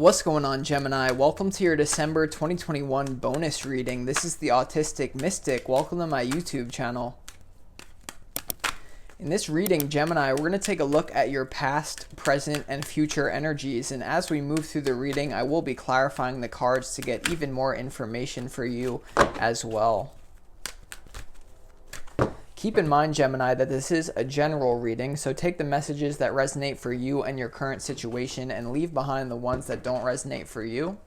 What's going on, Gemini? Welcome to your December 2021 bonus reading. This is the Autistic Mystic. Welcome to my YouTube channel. In this reading, Gemini, we're going to take a look at your past, present, and future energies. And as we move through the reading, I will be clarifying the cards to get even more information for you as well. Keep in mind, Gemini, that this is a general reading, so take the messages that resonate for you and your current situation and leave behind the ones that don't resonate for you.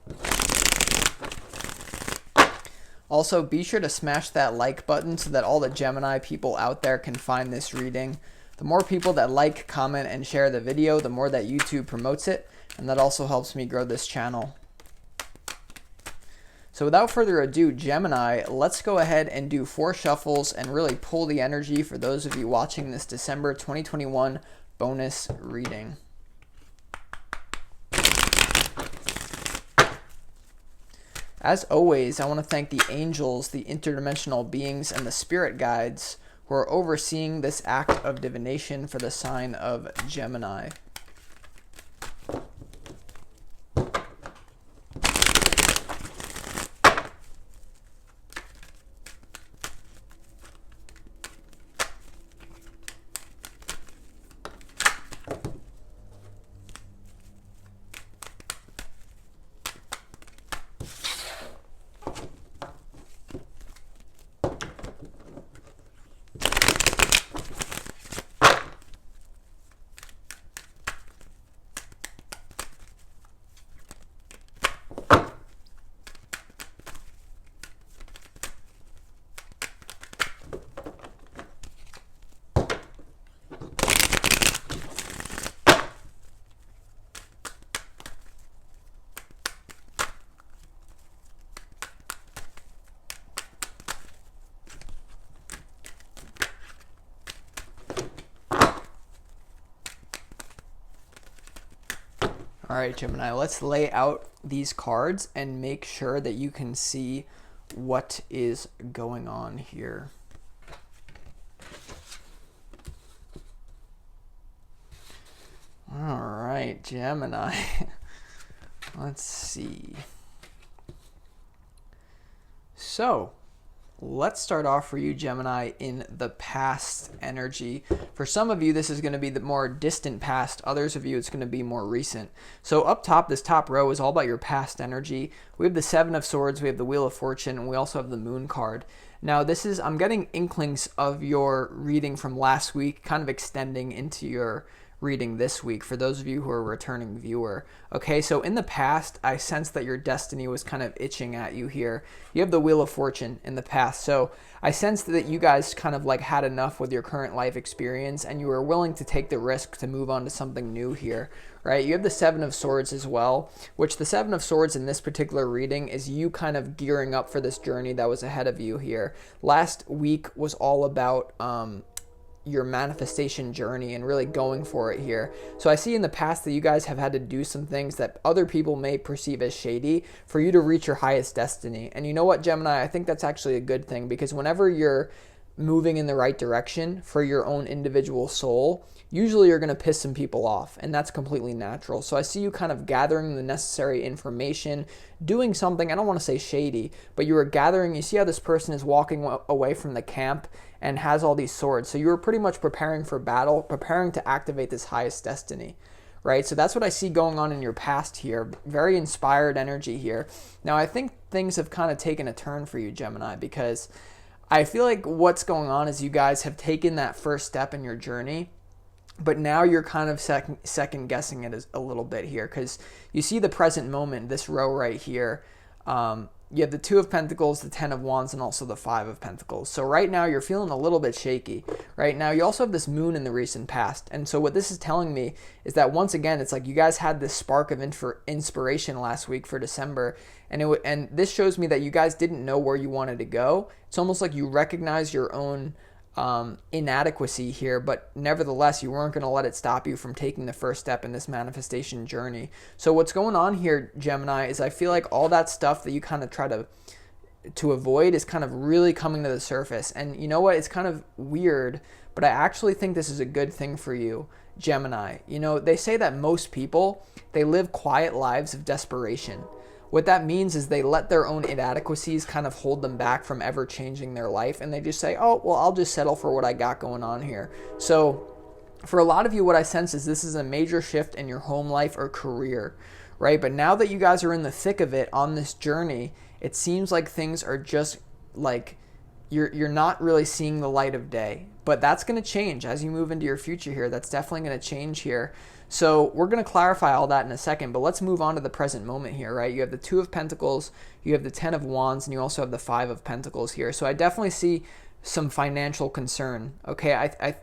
Also, be sure to smash that like button so that all the Gemini people out there can find this reading. The more people that like, comment, and share the video, the more that YouTube promotes it, and that also helps me grow this channel. So without further ado, Gemini, let's go ahead and do 4 shuffles and really pull the energy for those of you watching this December 2021 bonus reading. As always, I want to thank the angels, the interdimensional beings, and the spirit guides who are overseeing this act of divination for the sign of Gemini. All right, Gemini, let's lay out these cards and make sure that you can see what is going on here. All right, Gemini, let's see. So let's start off for you, Gemini, in the past energy. For some of you, this is going to be the more distant past. Others of you, it's going to be more recent. So up top, this top row is all about your past energy. We have the 7 of Swords, we have the Wheel of Fortune, and we also have the Moon card. Now, this is, I'm getting inklings of your reading from last week, kind of extending into your reading this week for those of you who are a returning viewer. Okay, so in the past, I sense that your destiny was kind of itching at you here. You have the Wheel of Fortune in the past, so I sensed that you guys kind of like had enough with your current life experience and you were willing to take the risk to move on to something new here, right? You have the 7 of Swords as well, which the 7 of Swords in this particular reading is you kind of gearing up for this journey that was ahead of you here. Last week was all about your manifestation journey and really going for it here. So I see in the past that you guys have had to do some things that other people may perceive as shady for you to reach your highest destiny. And you know what, Gemini, I think that's actually a good thing, because whenever you're moving in the right direction for your own individual soul, usually you're going to piss some people off, and that's completely natural. So I see you kind of gathering the necessary information, doing something, I don't want to say shady, but you were gathering, you see how this person is walking away from the camp and has all these swords. So you were pretty much preparing for battle, preparing to activate this highest destiny, right? So that's what I see going on in your past here. Very inspired energy here. Now, I think things have kind of taken a turn for you, Gemini, because I feel like what's going on is you guys have taken that first step in your journey, but now you're kind of second guessing it a little bit here, because you see the present moment, this row right here. You have the 2 of Pentacles, the 10 of Wands, and also the 5 of Pentacles. So right now you're feeling a little bit shaky. Right now you also have this Moon in the recent past. And so what this is telling me is that once again, it's like you guys had this spark of inspiration last week for December. And this shows me that you guys didn't know where you wanted to go. It's almost like you recognize your own inadequacy here, but nevertheless, you weren't going to let it stop you from taking the first step in this manifestation journey. So what's going on here, Gemini, is I feel like all that stuff that you kind of try to avoid is kind of really coming to the surface. And you know what? It's kind of weird, but I actually think this is a good thing for you. Gemini. You know, they say that most people, they live quiet lives of desperation. What that means is they let their own inadequacies kind of hold them back from ever changing their life, and they just say, oh, well, I'll just settle for what I got going on here. So for a lot of you, what I sense is this is a major shift in your home life or career, right? But now that you guys are in the thick of it on this journey, it seems like things are just like you're not really seeing the light of day. But that's going to change as you move into your future here. That's definitely going to change here. So we're going to clarify all that in a second, but let's move on to the present moment here, right? You have the Two of Pentacles, you have the Ten of Wands, and you also have the Five of Pentacles here. So I definitely see some financial concern. Okay,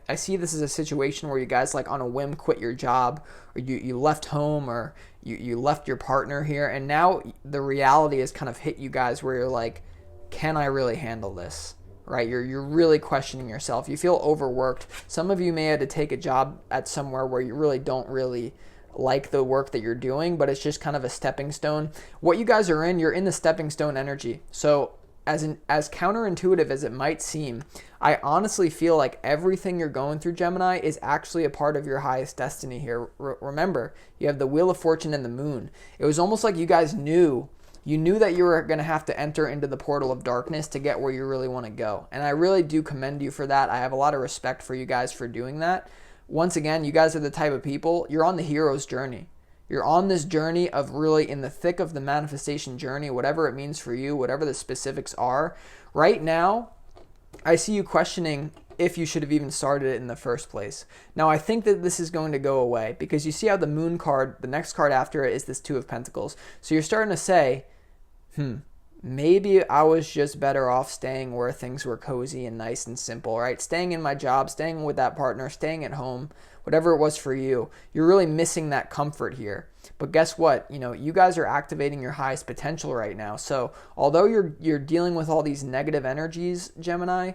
I see this as a situation where you guys like on a whim quit your job, or you left home, or you left your partner here, and now the reality has kind of hit you guys where you're like, can I really handle this? Right? You're really questioning yourself. You feel overworked. Some of you may have to take a job at somewhere where you really don't really like the work that you're doing, but it's just kind of a stepping stone. What you guys are in, you're in the stepping stone energy. So as counterintuitive as it might seem, I honestly feel like everything you're going through, Gemini, is actually a part of your highest destiny here. Remember, you have the Wheel of Fortune and the Moon. It was almost like you guys knew that you were going to have to enter into the portal of darkness to get where you really want to go. And I really do commend you for that. I have a lot of respect for you guys for doing that. Once again, you guys are the type of people, you're on the hero's journey. You're on this journey of really in the thick of the manifestation journey, whatever it means for you, whatever the specifics are. Right now, I see you questioning if you should have even started it in the first place. Now, I think that this is going to go away because you see how the Moon card, the next card after it is this Two of Pentacles. So you're starting to say, maybe I was just better off staying where things were cozy and nice and simple, right? Staying in my job, staying with that partner, staying at home, whatever it was for you. You're really missing that comfort here. But guess what? You know, you guys are activating your highest potential right now. So although you're dealing with all these negative energies, Gemini,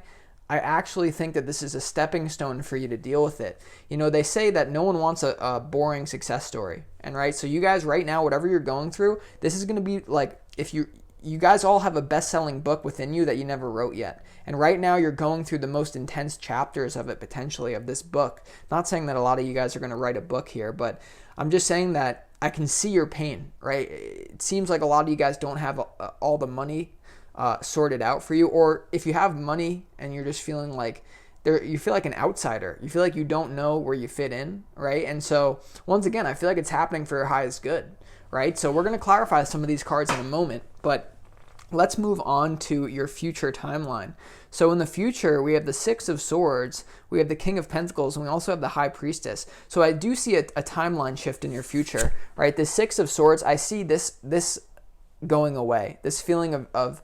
I actually think that this is a stepping stone for you to deal with it. You know, they say that no one wants a boring success story. And right, so you guys right now, whatever you're going through, this is going to be like, if you guys all have a best-selling book within you that you never wrote yet. And right now you're going through the most intense chapters of it, potentially, of this book. Not saying that a lot of you guys are going to write a book here, but I'm just saying that I can see your pain, right? It seems like a lot of you guys don't have all the money sorted out for you, or if you have money and you're just feeling like you feel like an outsider, you feel like you don't know where you fit in, right? And so once again, I feel like it's happening for your highest good, right? So we're going to clarify some of these cards in a moment, but let's move on to your future timeline. So in the future, we have the Six of Swords, we have the King of Pentacles, and we also have the High Priestess. So I do see a timeline shift in your future, right? The Six of Swords, I see this going away, this feeling of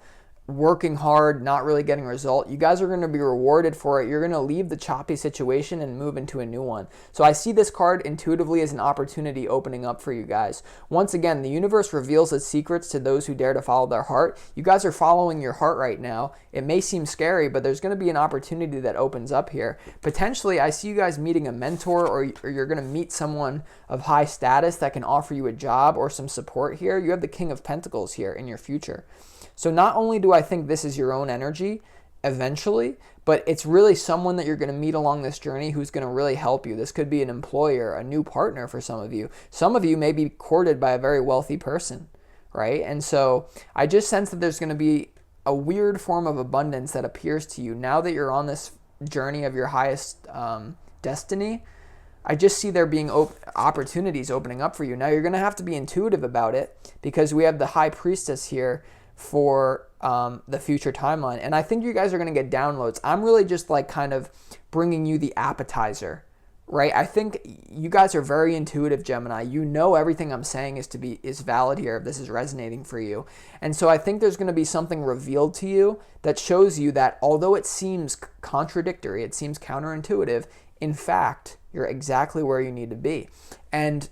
working hard, not really getting a result. You guys are going to be rewarded for it. You're going to leave the choppy situation and move into a new one. So I see this card intuitively as an opportunity opening up for you guys. Once again, the universe reveals its secrets to those who dare to follow their heart. You guys are following your heart right now. It may seem scary, but there's going to be an opportunity that opens up here. Potentially, I see you guys meeting a mentor, or you're going to meet someone of high status that can offer you a job or some support here. You have the King of Pentacles here in your future. So not only do I think this is your own energy eventually, but it's really someone that you're going to meet along this journey who's going to really help you. This could be an employer, a new partner for some of you. Some of you may be courted by a very wealthy person, right? And so I just sense that there's going to be a weird form of abundance that appears to you now that you're on this journey of your highest destiny. I just see there being opportunities opening up for you. Now you're going to have to be intuitive about it because we have the High Priestess here for the future timeline. And I think you guys are going to get downloads. I'm really just like kind of bringing you the appetizer, right? I think you guys are very intuitive, Gemini. You know everything I'm saying is valid here if this is resonating for you. And so I think there's going to be something revealed to you that shows you that although it seems contradictory, it seems counterintuitive, in fact, you're exactly where you need to be. And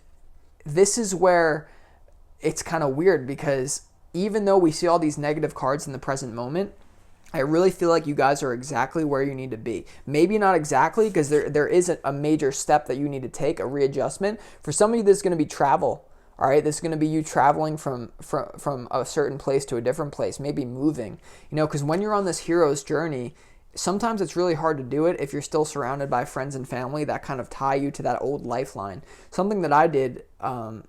this is where it's kind of weird because even though we see all these negative cards in the present moment, I really feel like you guys are exactly where you need to be. Maybe not exactly, because there is a major step that you need to take, a readjustment. For some of you, this is going to be travel. All right, this is going to be you traveling from a certain place to a different place, maybe moving. You know, because when you're on this hero's journey, sometimes it's really hard to do it if you're still surrounded by friends and family that kind of tie you to that old lifeline. Something that I did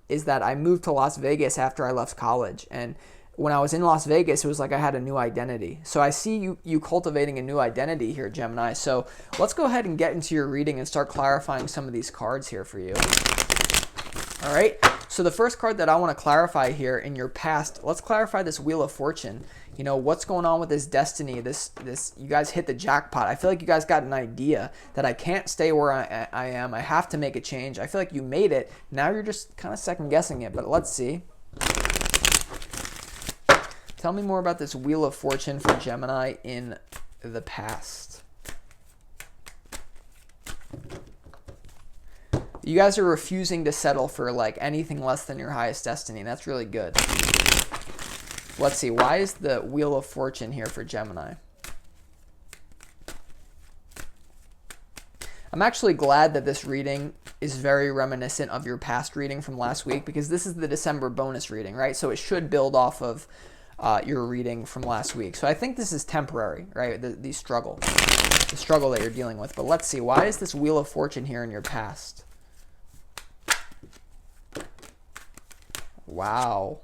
is that I moved to Las Vegas after I left college. And when I was in Las Vegas, it was like I had a new identity. So I see you cultivating a new identity here, Gemini. So let's go ahead and get into your reading and start clarifying some of these cards here for you. All right. So the first card that I want to clarify here in your past, let's clarify this Wheel of Fortune. You know, what's going on with this destiny? This you guys hit the jackpot. I feel like you guys got an idea that I can't stay where I am. I have to make a change. I feel like you made it. Now you're just kind of second guessing it, but let's see. Tell me more about this Wheel of Fortune for Gemini in the past. You guys are refusing to settle for like anything less than your highest destiny. That's really good. Let's see. Why is the Wheel of Fortune here for Gemini? I'm actually glad that this reading is very reminiscent of your past reading from last week, because this is the December bonus reading, right? So it should build off of your reading from last week. So I think this is temporary, right? The struggle that you're dealing with. But let's see. Why is this Wheel of Fortune here in your past? Wow.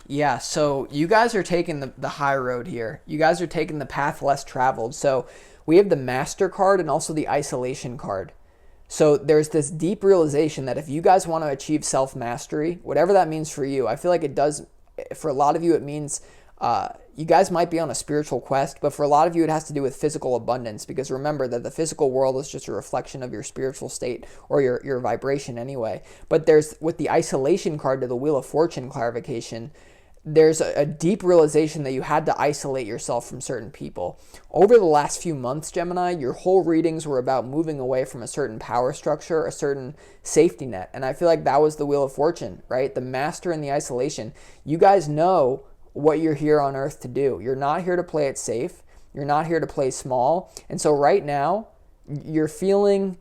Yeah, so you guys are taking the high road here. You guys are taking the path less traveled. So we have the Master card and also the Isolation card. So there's this deep realization that if you guys want to achieve self-mastery, whatever that means for you, I feel like it does, for a lot of you, it means you guys might be on a spiritual quest, but for a lot of you, it has to do with physical abundance, because remember that the physical world is just a reflection of your spiritual state, or your vibration anyway. But there's, with the Isolation card to the Wheel of Fortune clarification, there's a deep realization that you had to isolate yourself from certain people. Over the last few months, Gemini, your whole readings were about moving away from a certain power structure, a certain safety net. And I feel like that was the Wheel of Fortune, right? The Master and the Isolation. You guys know what you're here on Earth to do. You're not here to play it safe. You're not here to play small. And so right now, you're feeling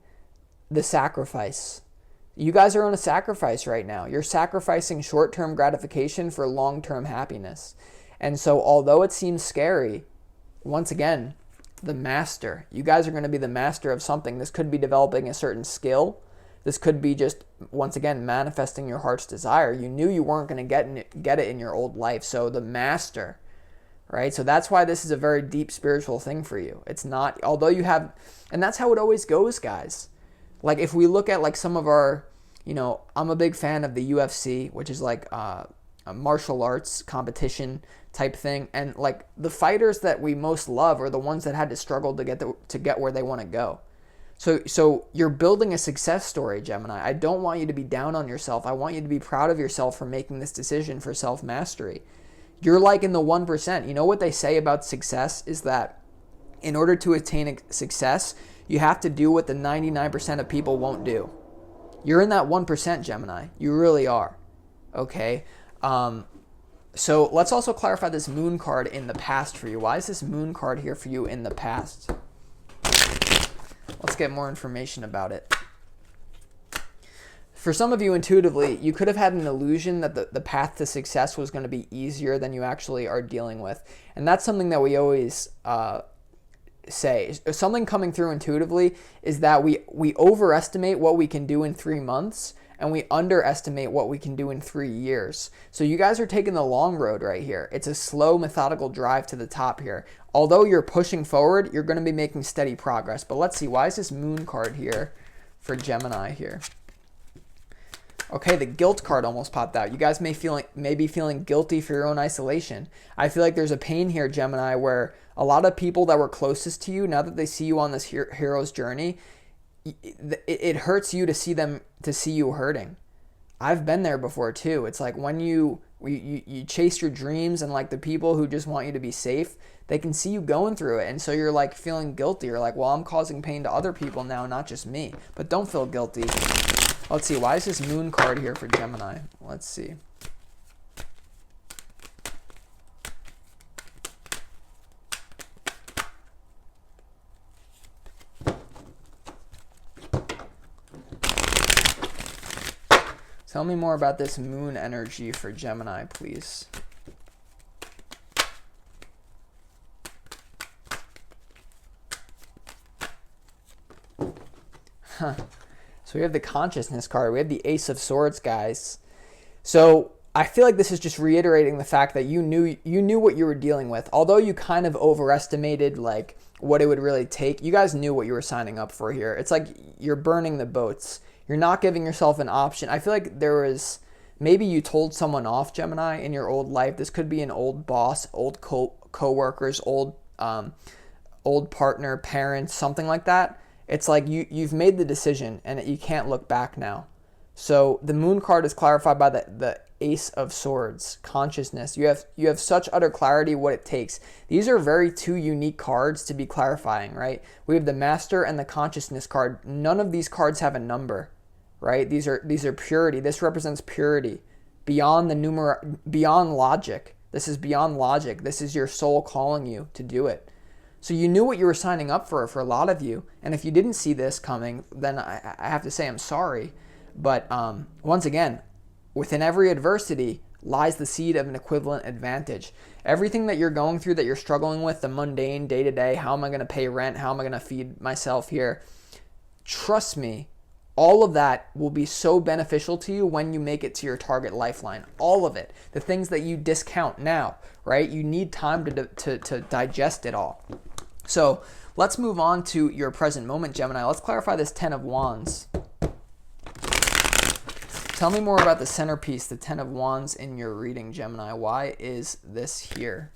the sacrifice. You guys are on a sacrifice right now. You're sacrificing short-term gratification for long-term happiness. And so although it seems scary, once again, the master. You guys are going to be the master of something. This could be developing a certain skill. This could be just, once again, manifesting your heart's desire. You knew you weren't going to get it in your old life. So the master, right? So that's why this is a very deep spiritual thing for you. It's not, although you have, and that's how it always goes, guys. Like if we look at like some of our, you know, I'm a big fan of the UFC, which is like a martial arts competition type thing. And like the fighters that we most love are the ones that had to struggle to get where they want to go. So you're building a success story, Gemini. I don't want you to be down on yourself. I want you to be proud of yourself for making this decision for self-mastery. You're like in the 1%. You know what they say about success is that in order to attain success, you have to do what the 99% of people won't do. You're in that 1%, Gemini. You really are. Okay? So let's also clarify this Moon card in the past for you. Why is this Moon card here for you in the past? Let's get more information about it. For some of you, intuitively, you could have had an illusion that the path to success was going to be easier than you actually are dealing with. And that's something that we always say. Something coming through intuitively is that we overestimate what we can do in 3 months, and we underestimate what we can do in 3 years. So you guys are taking the long road right here. It's a slow, methodical drive to the top here. Although you're pushing forward, you're going to be making steady progress. But let's see, why is this Moon card here for Gemini here? Okay, the Guilt card almost popped out. You guys may be feeling guilty for your own isolation. I feel like there's a pain here, Gemini, where a lot of people that were closest to you, now that they see you on this hero's journey, it hurts you to see you hurting. I've been there before too. It's like when you chase your dreams, and like the people who just want you to be safe, they can see you going through it, and so you're like feeling guilty. You're like, well, I'm causing pain to other people now, not just me. But don't feel guilty. Let's see, why is this Moon card here for Gemini? Let's see. Tell me more about this moon energy for Gemini, please. Huh. So we have the consciousness card. We have the Ace of Swords, guys. So I feel like this is just reiterating the fact that you knew what you were dealing with. Although you kind of overestimated like what it would really take, you guys knew what you were signing up for here. It's like you're burning the boats. You're not giving yourself an option. I feel like there was, maybe you told someone off, Gemini, in your old life. This could be an old boss, old co-workers, old partner, parents, something like that. It's like you've made the decision and you can't look back now. So the moon card is clarified by the Ace of Swords, consciousness. You have such utter clarity what it takes. These are very two unique cards to be clarifying, right? We have the Master and the Consciousness card. None of these cards have a number, right? These are purity. This represents purity beyond beyond logic. This is beyond logic. This is your soul calling you to do it. So you knew what you were signing up for a lot of you. And if you didn't see this coming, then I have to say I'm sorry. But once again, within every adversity lies the seed of an equivalent advantage. Everything that you're going through, that you're struggling with, the mundane day-to-day, how am I going to pay rent? How am I going to feed myself here? Trust me, all of that will be so beneficial to you when you make it to your target lifeline. All of it. The things that you discount now, right? You need time to digest it all. So let's move on to your present moment, Gemini. Let's clarify this Ten of Wands. Tell me more about the centerpiece, the Ten of Wands in your reading, Gemini. Why is this here?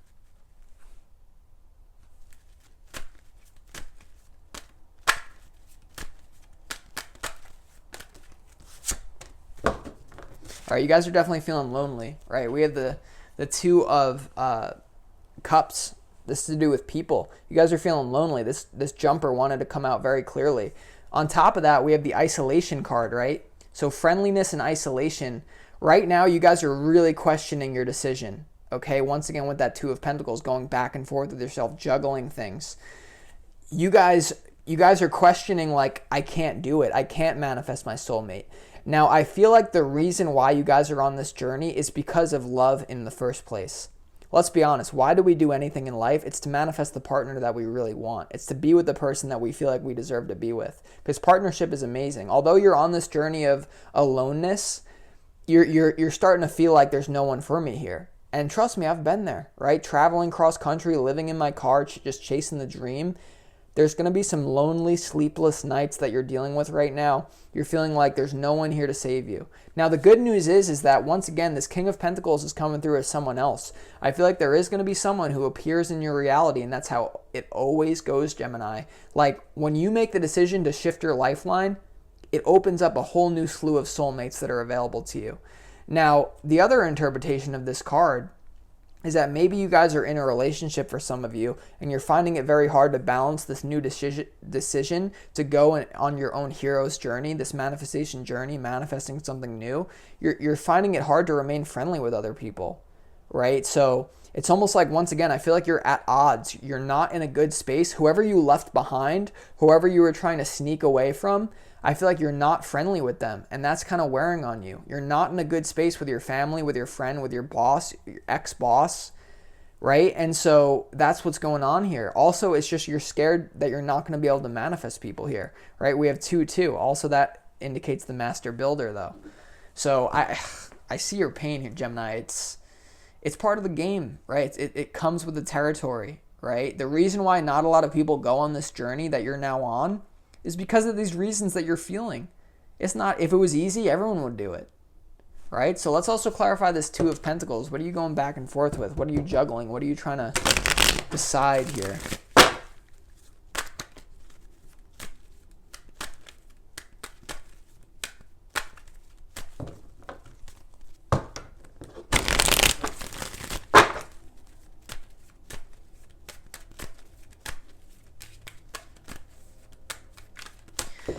All right, you guys are definitely feeling lonely, right? We have the Two of Cups. This is to do with people. You guys are feeling lonely. This jumper wanted to come out very clearly. On top of that, we have the isolation card, right? So friendliness and isolation. Right now, you guys are really questioning your decision, okay? Once again, with that Two of Pentacles, going back and forth with yourself, juggling things. You guys are questioning, like, I can't do it. I can't manifest my soulmate. Now, I feel like the reason why you guys are on this journey is because of love in the first place. Let's be honest. Why do we do anything in life? It's to manifest the partner that we really want. It's to be with the person that we feel like we deserve to be with. Because partnership is amazing. Although you're on this journey of aloneness, you're starting to feel like there's no one for me here. And trust me, I've been there, right? Traveling cross country, living in my car, just chasing the dream. There's going to be some lonely, sleepless nights that you're dealing with right now. You're feeling like there's no one here to save you. Now, the good news is that, once again, this King of Pentacles is coming through as someone else. I feel like there is going to be someone who appears in your reality, and that's how it always goes, Gemini. Like, when you make the decision to shift your lifeline, it opens up a whole new slew of soulmates that are available to you. Now, the other interpretation of this card is that maybe you guys are in a relationship for some of you, and you're finding it very hard to balance this new decision to go on your own hero's journey, this manifestation journey, manifesting something new. You're finding it hard to remain friendly with other people, right? So it's almost like, once again, I feel like you're at odds. You're not in a good space. Whoever you left behind, whoever you were trying to sneak away from, I feel like you're not friendly with them, and that's kind of wearing on you. You're not in a good space with your family, with your friend, with your boss, your ex-boss, right? And so that's what's going on here. Also, it's just you're scared that you're not going to be able to manifest people here, right? We have 2-2. Also, that indicates the master builder, though. So I see your pain here, Gemini. It's part of the game, right? It comes with the territory, right? The reason why not a lot of people go on this journey that you're now on is because of these reasons that you're feeling. It's not, if it was easy, everyone would do it, right? So let's also clarify this Two of Pentacles. What are you going back and forth with? What are you juggling? What are you trying to decide here?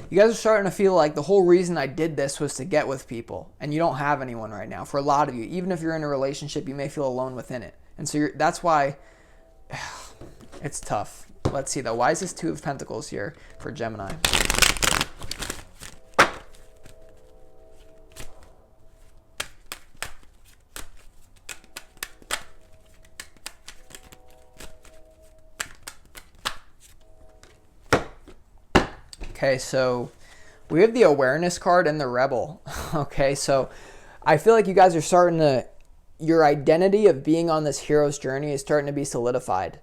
You guys are starting to feel like the whole reason I did this was to get with people, and you don't have anyone right now. For a lot of you, even if you're in a relationship, you may feel alone within it. And so that's why it's tough. Let's see, though. Why is this Two of Pentacles here for Gemini? Okay, so we have the awareness card and the rebel. Okay, so I feel like you guys are starting to, your identity of being on this hero's journey is starting to be solidified.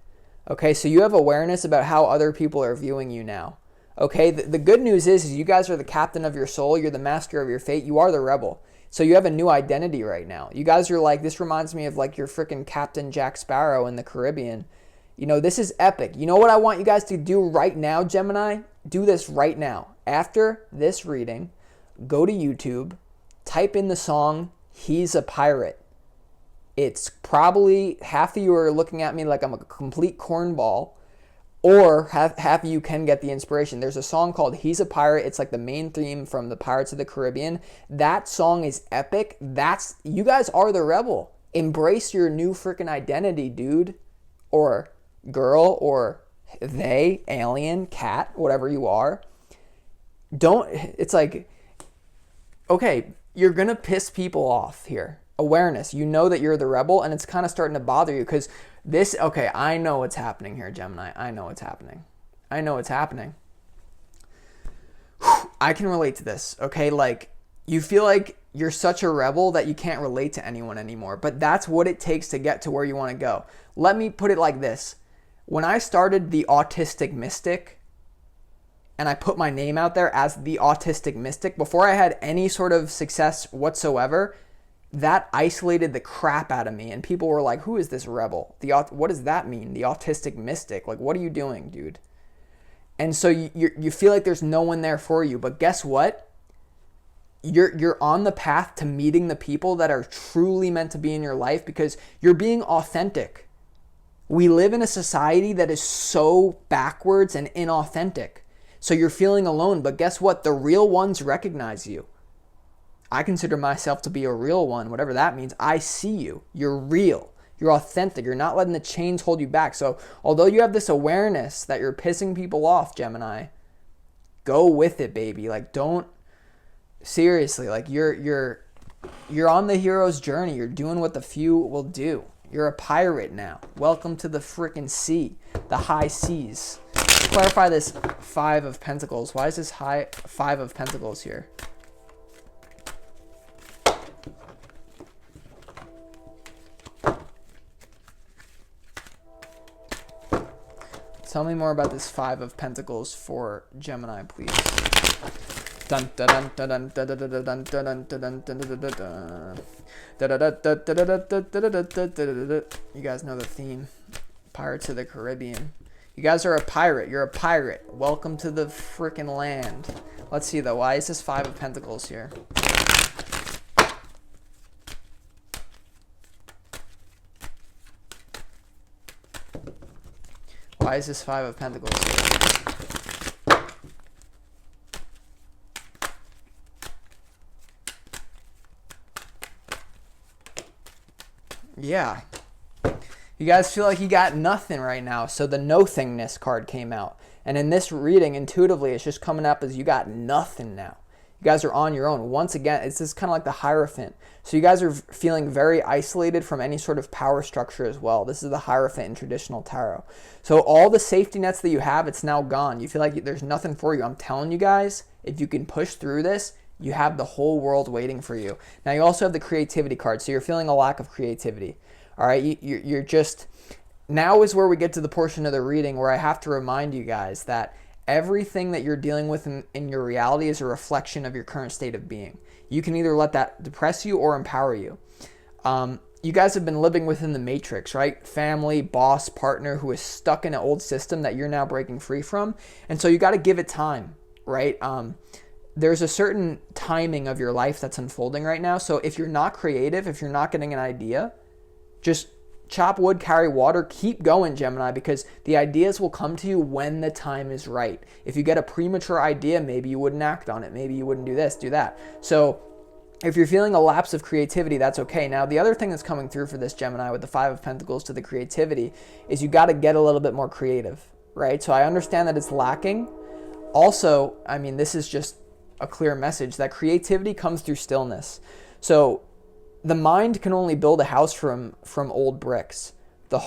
Okay, so you have awareness about how other people are viewing you now. Okay, the good news is you guys are the captain of your soul. You're the master of your fate. You are the rebel. So you have a new identity right now. You guys are like, this reminds me of like your freaking Captain Jack Sparrow in the Caribbean. You know, this is epic. You know what I want you guys to do right now, Gemini? Do this right now. After this reading, go to YouTube, type in the song, He's a Pirate. It's probably half of you are looking at me like I'm a complete cornball, or half of you can get the inspiration. There's a song called He's a Pirate. It's like the main theme from the Pirates of the Caribbean. That song is epic. You guys are the rebel. Embrace your new freaking identity, dude, or girl, or they, alien, cat, whatever you are. It's like, okay, you're going to piss people off here. Awareness. You know that you're the rebel, and it's kind of starting to bother you because okay, I know what's happening here, Gemini. I know what's happening. I can relate to this, okay? Like, you feel like you're such a rebel that you can't relate to anyone anymore, but that's what it takes to get to where you want to go. Let me put it like this. When I started the Autistic Mystic, and I put my name out there as the Autistic Mystic, before I had any sort of success whatsoever, that isolated the crap out of me. And people were like, who is this rebel? What does that mean? The Autistic Mystic? Like, what are you doing, dude? And so you feel like there's no one there for you. But guess what? You're on the path to meeting the people that are truly meant to be in your life because you're being authentic. We live in a society that is so backwards and inauthentic. So you're feeling alone, but guess what? The real ones recognize you. I consider myself to be a real one, whatever that means. I see you. You're real. You're authentic. You're not letting the chains hold you back. So although you have this awareness that you're pissing people off, Gemini, go with it, baby. Like, don't, seriously, like you're on the hero's journey. You're doing what the few will do. You're a pirate now. Welcome to the freaking sea, the high seas. Let's clarify this Five of Pentacles. Why is this Five of Pentacles here? Tell me more about this Five of Pentacles for Gemini, please. Dun dun dun dun dun dun dun dun dun dun dun dun. You guys know the theme. Pirates of the Caribbean. You guys are a pirate. You're a pirate. Welcome to the freaking land. Let's see though. Why is this Five of Pentacles here? Why is this Five of Pentacles here? Yeah. You guys feel like you got nothing right now. So the no-thingness card came out. And in this reading, intuitively, it's just coming up as you got nothing now. You guys are on your own. Once again, it's just kind of like the Hierophant. So you guys are feeling very isolated from any sort of power structure as well. This is the Hierophant in traditional tarot. So all the safety nets that you have, it's now gone. You feel like there's nothing for you. I'm telling you guys, if you can push through this, you have the whole world waiting for you. Now you also have the creativity card. So you're feeling a lack of creativity. All right, you're just, now is where we get to the portion of the reading where I have to remind you guys that everything that you're dealing with in your reality is a reflection of your current state of being. You can either let that depress you or empower you. You guys have been living within the matrix, right? Family, boss, partner who is stuck in an old system that you're now breaking free from. And so you got to give it time, right? There's a certain timing of your life that's unfolding right now. So if you're not creative, if you're not getting an idea, just chop wood, carry water, keep going, Gemini, because the ideas will come to you when the time is right. If you get a premature idea, maybe you wouldn't act on it. Maybe you wouldn't do this, do that. So if you're feeling a lapse of creativity, that's okay. Now, the other thing that's coming through for this Gemini with the Five of Pentacles to the creativity is you got to get a little bit more creative, right? So I understand that it's lacking. Also, I mean, this is just a clear message that creativity comes through stillness. So the mind can only build a house from old bricks. The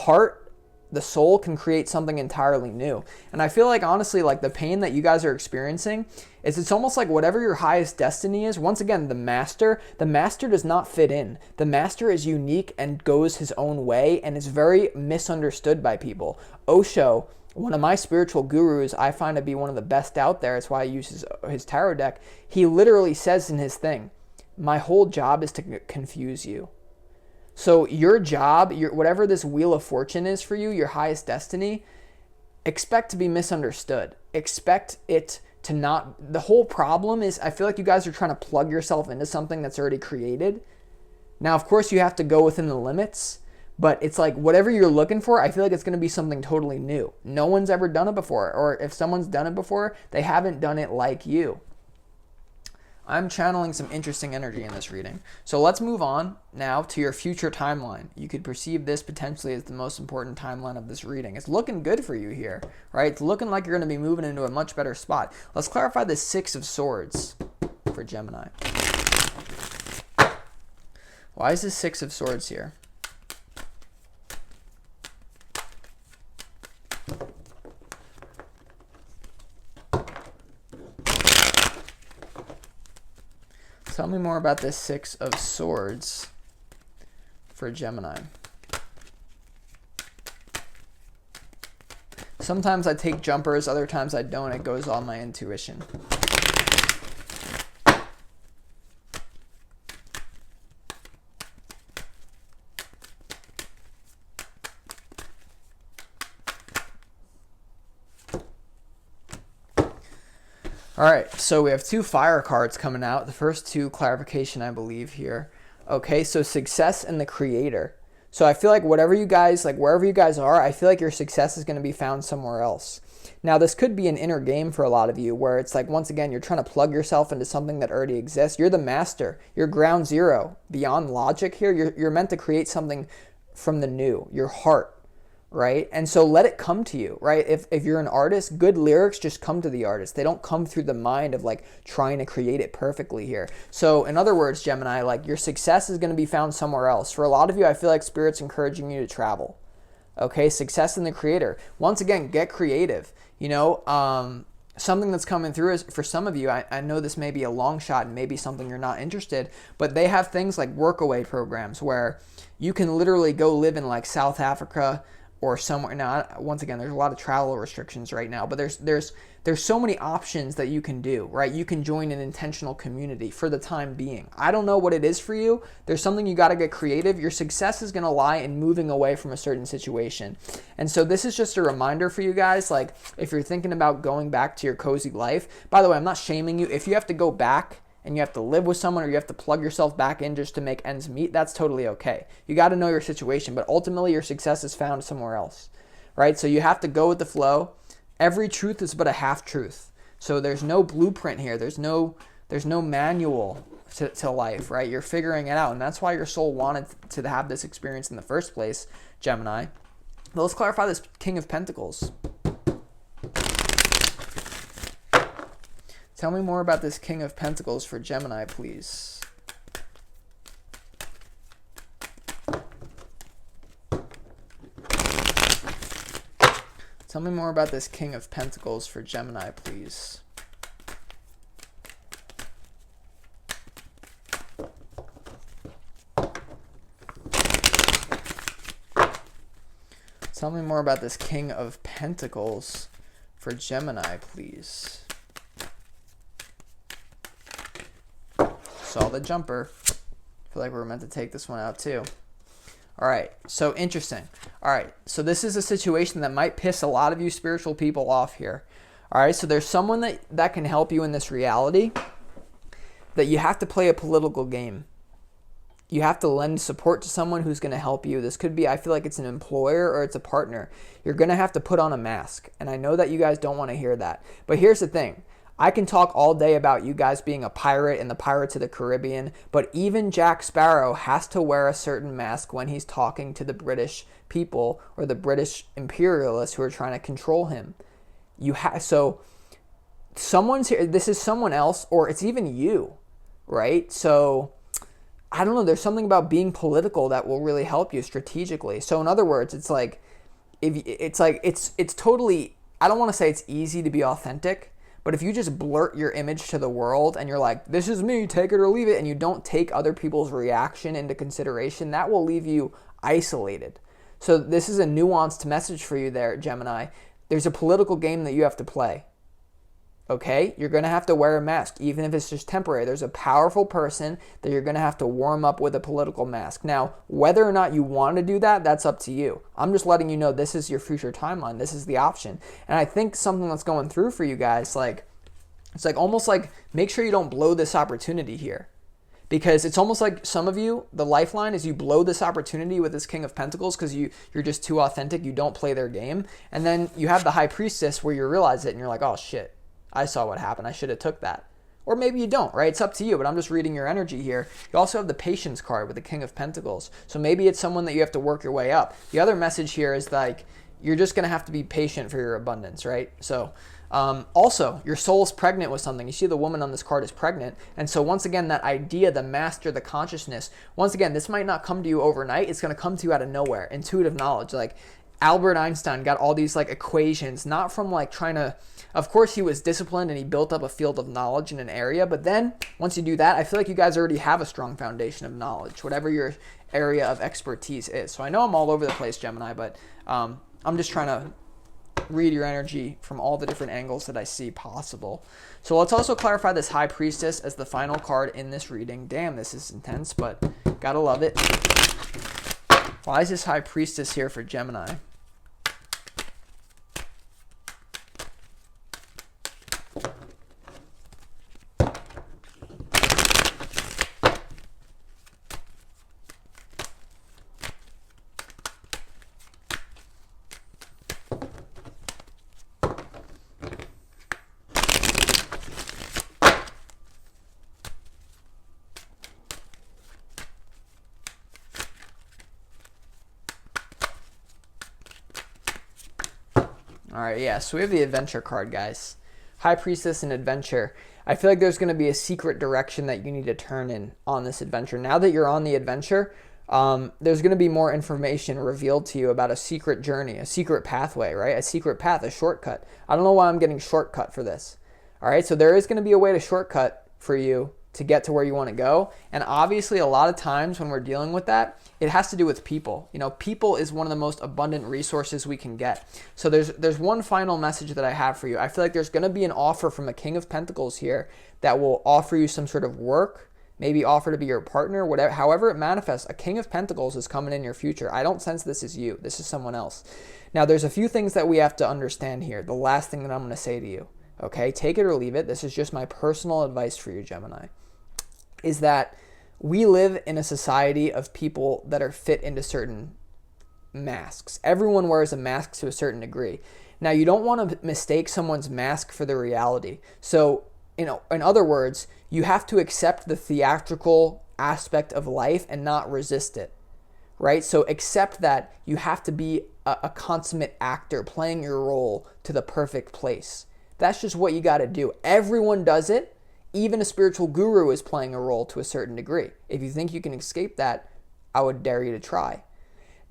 the soul can create something entirely new. And I feel like, honestly, like the pain that you guys are experiencing is, it's almost like whatever your highest destiny is, once again, the master does not fit in. The master is unique and goes his own way and is very misunderstood by people. Osho, one of my spiritual gurus, I find to be one of the best out there. That's why I use his tarot deck. He literally says in his thing, my whole job is to confuse you. So your job, whatever this wheel of fortune is for you, your highest destiny, expect to be misunderstood. Expect it to not, the whole problem is, I feel like you guys are trying to plug yourself into something that's already created. Now, of course, you have to go within the limits, but it's like whatever you're looking for, I feel like it's going to be something totally new. No one's ever done it before, or if someone's done it before, they haven't done it like you. I'm channeling some interesting energy in this reading. So let's move on now to your future timeline. You could perceive this potentially as the most important timeline of this reading. It's looking good for you here, right? It's looking like you're going to be moving into a much better spot. Let's clarify the Six of Swords for Gemini. Why is this Six of Swords here? Tell me more about this Six of Swords for Gemini. Sometimes I take jumpers, other times I don't. It goes on my intuition. All right, so we have two fire cards coming out. The first two, clarification, I believe, here. Okay, so success and the creator. So I feel like whatever you guys, like wherever you guys are, I feel like your success is going to be found somewhere else. Now, this could be an inner game for a lot of you where it's like, once again, you're trying to plug yourself into something that already exists. You're the master. You're ground zero. Beyond logic here, you're meant to create something from the new, your heart. Right? And so let it come to you, right? If you're an artist, good lyrics just come to the artist. They don't come through the mind of like trying to create it perfectly here. So in other words, Gemini, like your success is going to be found somewhere else. For a lot of you, I feel like Spirit's encouraging you to travel. Okay, success in the creator. Once again, get creative. You know, something that's coming through is, for some of you, I know this may be a long shot and maybe something you're not interested, but they have things like workaway programs where you can literally go live in like South Africa, or somewhere. Now, once again, there's a lot of travel restrictions right now, but there's so many options that you can do, right? You can join an intentional community for the time being. I don't know what it is for you. There's something you got to get creative. Your success is going to lie in moving away from a certain situation. And so this is just a reminder for you guys, like if you're thinking about going back to your cozy life, by the way, I'm not shaming you. If you have to go back and you have to live with someone or you have to plug yourself back in just to make ends meet, that's totally okay. You got to know your situation, but ultimately your success is found somewhere else, right? So you have to go with the flow. Every truth is but a half truth. So there's no blueprint here. There's no manual to life, right? You're figuring it out, and that's why your soul wanted to have this experience in the first place, Gemini. But let's clarify this King of Pentacles. Tell me more about this King of Pentacles for Gemini, please. Tell me more about this King of Pentacles for Gemini, please. Tell me more about this King of Pentacles for Gemini, please. Saw the jumper. I feel like we were meant to take this one out too. All right, so interesting. All right, so this is a situation that might piss a lot of you spiritual people off here. All right, so there's someone that can help you in this reality, that you have to play a political game. You have to lend support to someone who's going to help you. This could be, I feel like it's an employer or it's a partner. You're going to have to put on a mask. And I know that you guys don't want to hear that. But here's the thing. I can talk all day about you guys being a pirate and the Pirates of the Caribbean, but even Jack Sparrow has to wear a certain mask when he's talking to the British people or the British imperialists who are trying to control him. So someone's here. This is someone else, or it's even you, right? So I don't know. There's something about being political that will really help you strategically. So in other words, it's like if it's like it's totally, I don't want to say it's easy to be authentic, but if you just blurt your image to the world and you're like, this is me, take it or leave it, and you don't take other people's reaction into consideration, that will leave you isolated. So this is a nuanced message for you there, Gemini. There's a political game that you have to play. Okay? You're going to have to wear a mask, even if it's just temporary. There's a powerful person that you're going to have to warm up with a political mask. Now, whether or not you want to do that, that's up to you. I'm just letting you know this is your future timeline. This is the option. And I think something that's going through for you guys, like, it's like almost like make sure you don't blow this opportunity here. Because it's almost like some of you, the lifeline is you blow this opportunity with this King of Pentacles because you're just too authentic. You don't play their game. And then you have the High Priestess where you realize it and you're like, oh shit, I saw what happened. I should have took that. Or maybe you don't, right? It's up to you, but I'm just reading your energy here. You also have the Patience card with the King of Pentacles. So maybe it's someone that you have to work your way up. The other message here is like, you're just going to have to be patient for your abundance, right? So also, your soul's pregnant with something. You see the woman on this card is pregnant. And so once again, that idea, the master, the consciousness, once again, this might not come to you overnight. It's going to come to you out of nowhere. Intuitive knowledge. Like Albert Einstein got all these like equations, not from like trying to, of course he was disciplined and he built up a field of knowledge in an area. But then once you do that, I feel like you guys already have a strong foundation of knowledge, whatever your area of expertise is. So I know I'm all over the place, Gemini, but I'm just trying to read your energy from all the different angles that I see possible. So let's also clarify this High Priestess as the final card in this reading. Damn, this is intense, but gotta love it. Why is this High Priestess here for Gemini? All right, yeah, so we have the Adventure card, guys. High Priestess and Adventure. I feel like there's going to be a secret direction that you need to turn in on this adventure. Now that you're on the adventure, there's going to be more information revealed to you about a secret journey, a secret pathway, right? A secret path, a shortcut. I don't know why I'm getting shortcut for this. All right, so there is going to be a way to shortcut for you to get to where you want to go. And obviously, a lot of times when we're dealing with that, it has to do with people. You know, people is one of the most abundant resources we can get. So there's one final message that I have for you. I feel like there's going to be an offer from a King of Pentacles here that will offer you some sort of work, maybe offer to be your partner, whatever, however it manifests. A King of Pentacles is coming in your future. I don't sense this is you. This is someone else. Now, there's a few things that we have to understand here. The last thing that I'm going to say to you, okay? Take it or leave it. This is just my personal advice for you, Gemini, is that we live in a society of people that are fit into certain masks. Everyone wears a mask to a certain degree. Now, you don't want to mistake someone's mask for the reality. So, in other words, you have to accept the theatrical aspect of life and not resist it, right? So accept that you have to be a consummate actor playing your role to the perfect place. That's just what you got to do. Everyone does it. Even a spiritual guru is playing a role to a certain degree. If you think you can escape that, I would dare you to try.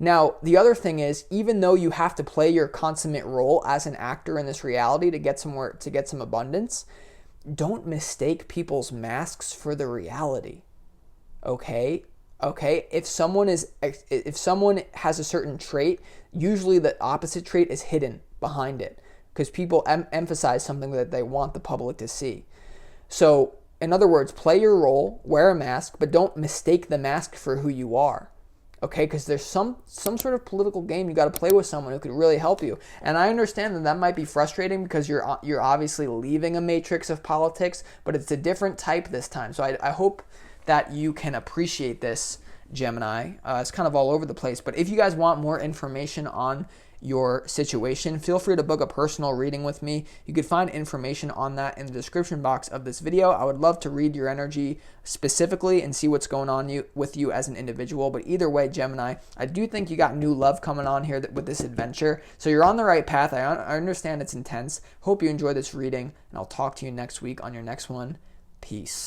Now, the other thing is, even though you have to play your consummate role as an actor in this reality to get somewhere, to get some abundance, don't mistake people's masks for the reality. Okay? If someone has a certain trait, usually the opposite trait is hidden behind it because people emphasize something that they want the public to see. So, in other words, play your role, wear a mask, but don't mistake the mask for who you are. Okay, because there's some sort of political game you got to play with someone who could really help you. And I understand that might be frustrating because you're obviously leaving a matrix of politics, but it's a different type this time. So I hope that you can appreciate this, Gemini. It's kind of all over the place, but if you guys want more information on your situation, feel free to book a personal reading with me. You could find information on that in the description box of this video. I would love to read your energy specifically and see what's going on with you as an individual. But either way, Gemini, I do think you got new love coming on here with this adventure. So you're on the right path. I understand it's intense. Hope you enjoy this reading, and I'll talk to you next week on your next one. Peace.